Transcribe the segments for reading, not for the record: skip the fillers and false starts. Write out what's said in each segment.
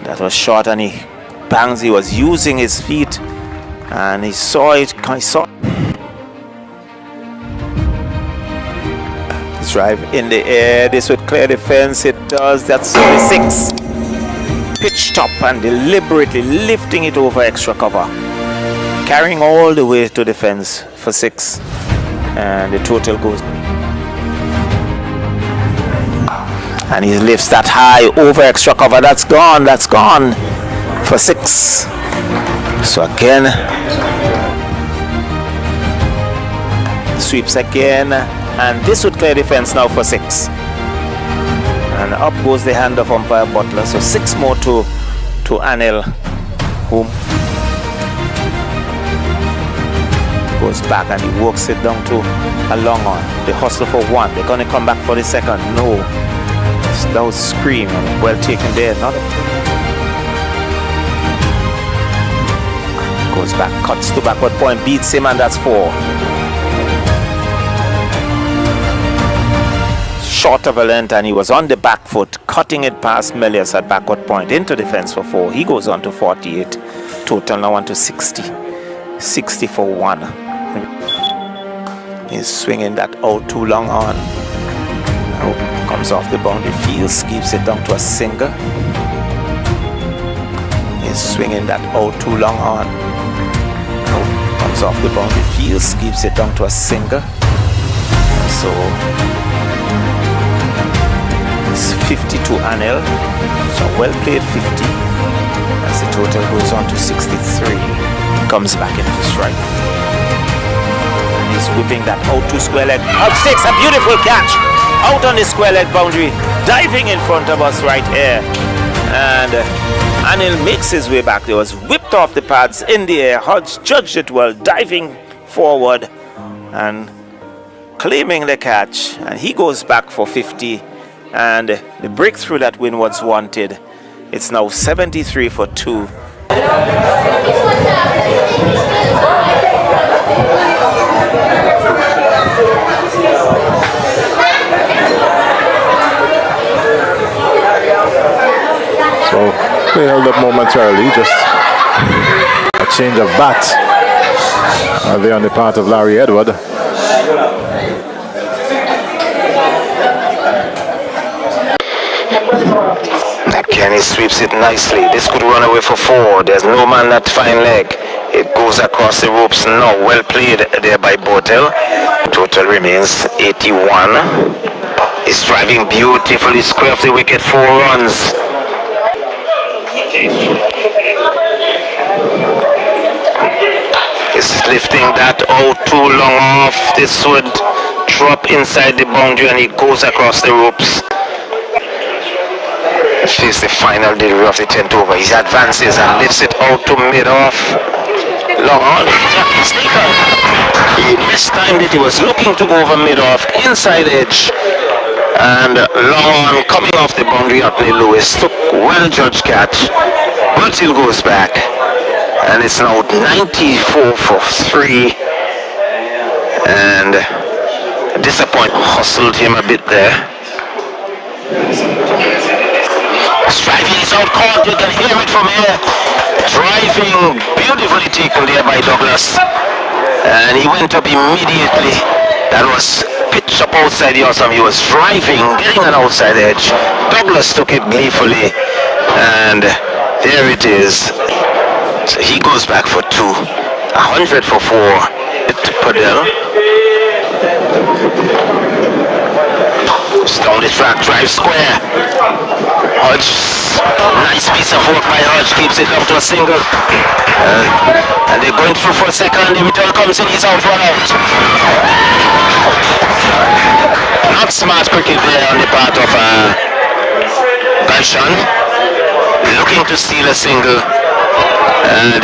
That was short, and he bangs. He was using his feet, and he saw it. Drive in the air. This would clear the fence. It does. That's 6. Pitch top and deliberately lifting it over extra cover, carrying all the way to the fence for 6, and the total goes. And he lifts that high over extra cover. That's gone. That's gone for 6. So again, sweeps again, and this would clear the fence now for 6. And up goes the hand of umpire Butler. So 6 more to Anil, whom goes back, and he works it down to a long on. They hustle for 1. They're going to come back for the second. No. That was scream, and well taken there. Not goes back, cuts to backward point, beats him, and that's 4. Short of a length, and he was on the back foot, cutting it past Melius at backward point into defense for 4. He goes on to 48. Total now on to 60. 60 for 1. He's swinging that out too long on. Comes off the boundary, fields, keeps it down to a single. He's swinging that out too long on. Comes off the boundary, fields, keeps it down to a single. So it's 50 to Anil. So well played 50. As the total goes on to 63. Comes back into strike. And he's whipping that out to square leg. Out takes a beautiful catch. Out on the square leg boundary, diving in front of us right here, and Anil makes his way back. He was whipped off the pads in the air. Hodge judged it well, diving forward and claiming the catch, and he goes back for 50, and the breakthrough that Windwards wanted. It's now 73 for 2. So they held up momentarily, just a change of bat there on the part of Larry Edward. Kenny sweeps it nicely. This could run away for 4. There's no man that fine leg. It goes across the ropes now. Well played there by Botel. Total remains 81. He's driving beautifully square of the wicket, 4 runs. He's lifting that out too long off. This would drop inside the boundary, and he goes across the ropes. This is the final delivery of the 10th over. He advances and lifts it out to mid-off. Long on, sneaker. He mistimed it. He was looking to go over mid-off, inside edge. And long on, coming off the boundary up near Lewis. Took well judged catch. But still goes back. And it's now 94 for 3. And disappoint hustled him a bit there. Driving is out caught, you can hear it from here. Driving beautifully taken there by Douglas. And he went up immediately. That was pitched up outside the awesome. He was driving, getting an outside edge. Douglas took it gleefully. And there it is. So he goes back for 2. 100 for 4. To Padel. Down the track, drive square. Hodge, nice piece of work by Hodge, keeps it up to a single. And they're going through for a second. The return comes in, he's out for out. Not smart cricket there on the part of Ganshan. Looking to steal a single. And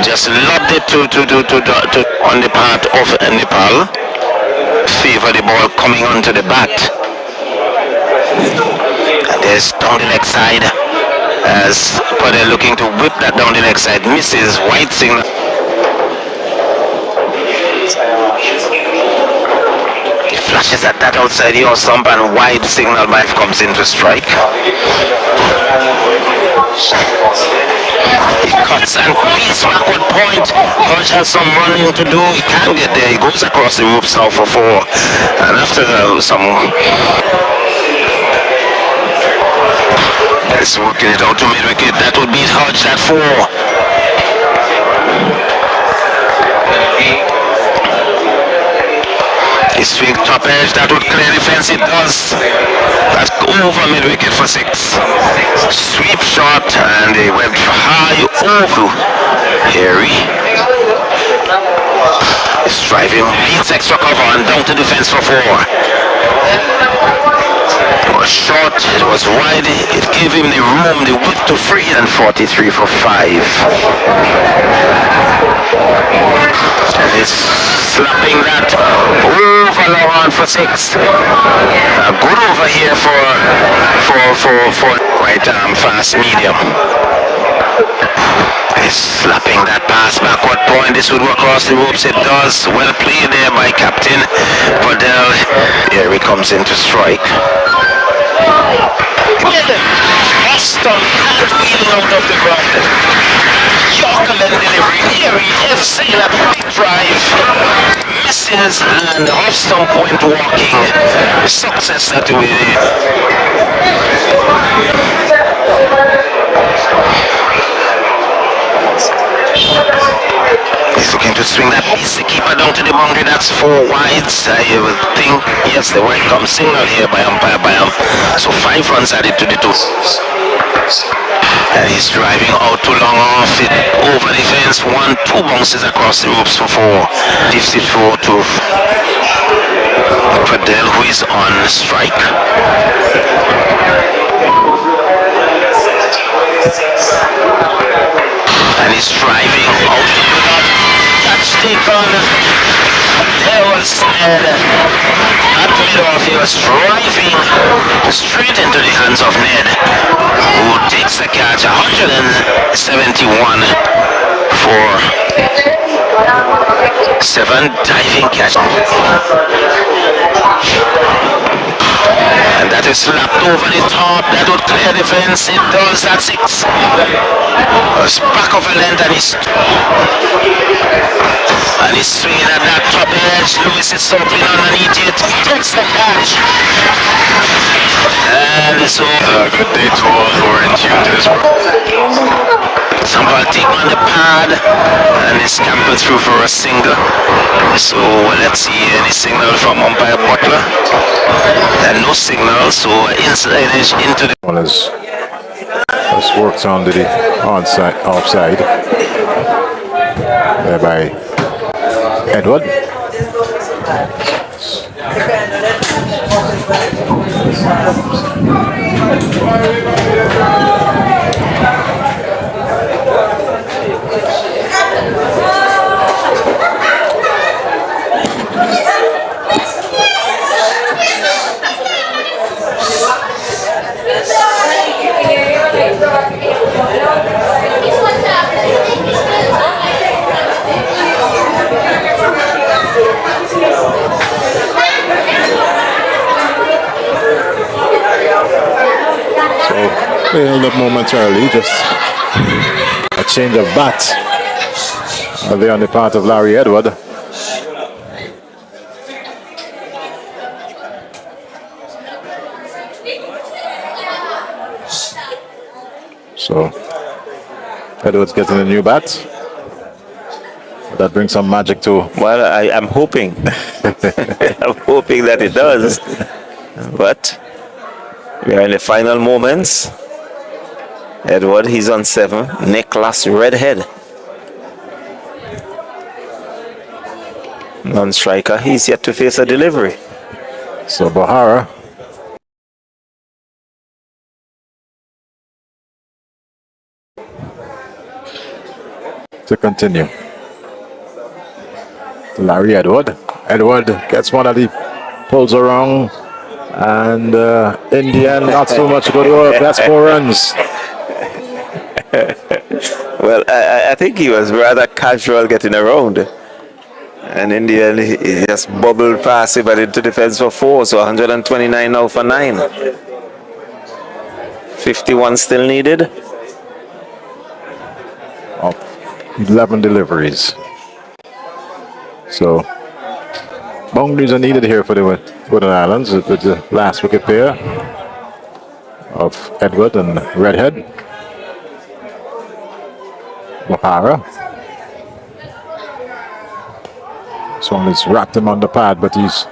just lobbed it to on the part of Nepal. Favor the ball coming onto the bat. And there's down the leg side as Padel looking to whip that down the leg side. Misses. White signal. flashes at that outside your stump and wide signal by comes into strike. He cuts and beats backward point. Hodge has some running to do. He can't get there. He goes across the ropes now for 4. And after some... He's working it out to mid-wicket. That would beat Hodge at 4. He swings top edge, that would clear defense, it does. That's over mid-wicket for 6. Sweep shot, and he went high over Harry. He's driving, beats extra cover and down to defense for 4. It was short, it was wide, it gave him the room, the width to free, and 43 for 5. And he's slapping that over long on for 6. Good over here for right arm fast medium. He's slapping that pass backward point. This would work across the ropes. It does. Well played there by Captain Podell. Here he comes into strike. Boston and wheeling out of the ground. Yorker and delivery. Here he is saying a big drive. Misses and off stump point walking. Success that way. He's looking to swing that piece. The keeper down to the boundary. That's 4 wides. I would think, yes, the wide come signal here by umpire Bayam. So 5 runs added to the 2. And he's driving out too long off it. Over the fence. 1-2 bounces across the ropes for 4. Dips it 4 to Fadel, who is on strike. And he's driving out touch taken. There was Ned at mid-off. He was driving straight into the hands of Ned, who takes the catch. 171 for 7 diving catch. And that is slapped over the top. That would clear defense. It does. That's 6. Back of a length, and he's swinging at that top edge. Lewis is circling underneath it. Takes the catch. And so good day to all who are in tune to this program. Somebody take on the pad, and he's camping through for a single. So let's see any signal from umpire Butler. And no signal, so inside edge into the one has worked on the onside offside there by Edward. They held up momentarily, just a change of bat there on the part of Larry Edward. So Edward's getting a new bat. That brings some magic to. Well, I'm hoping. I'm hoping that it does. But we are in the final moments. Edward, he's on 7. Nicholas Redhead. Non-striker, he's yet to face a delivery. So Bahara to continue. Larry Edward. Edward gets one of the pulls around, and in the end, not so much good work. That's 4 runs. Well, I think he was rather casual getting around. And in the end, he just bubbled past it, but into defense for 4. So 129 now for 9. 51 still needed. Of 11 deliveries. So boundaries are needed here for the Windward Islands with the last wicket pair of Edward and Redhead. O'Hara. This one is wrapped him on the pad, but he's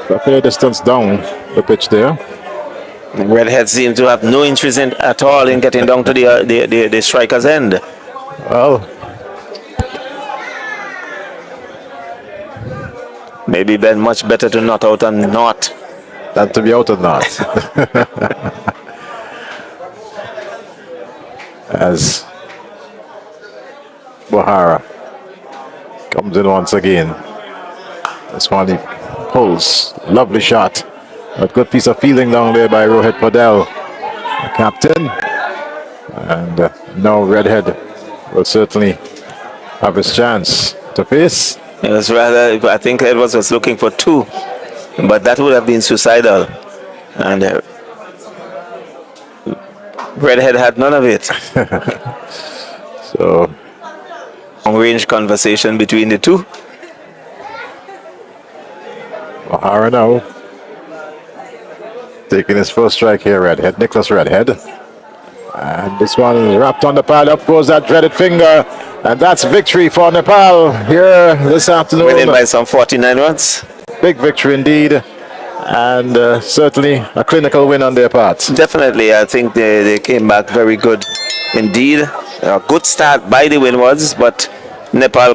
a fair distance down the pitch there. And Redhead seemed to have no interest at all in getting down to the striker's end. Well, maybe been much better to not out and not than to be out and not. As O'Hara comes in once again. This one he pulls. Lovely shot. A good piece of fielding down there by Rohit Padel, the captain. And now Redhead will certainly have his chance to face. It was rather, I think Edwards was looking for 2, but that would have been suicidal. And Redhead had none of it. So, long-range conversation between the two. O'Hara now taking his first strike here, Redhead, Nicholas Redhead. And this one is wrapped on the pad. Up goes that dreaded finger. And that's victory for Nepal here this afternoon. Winning by some 49 runs. Big victory indeed. And certainly a clinical win on their part. Definitely, I think they came back very good indeed. A good start by the Windwards, but Nepal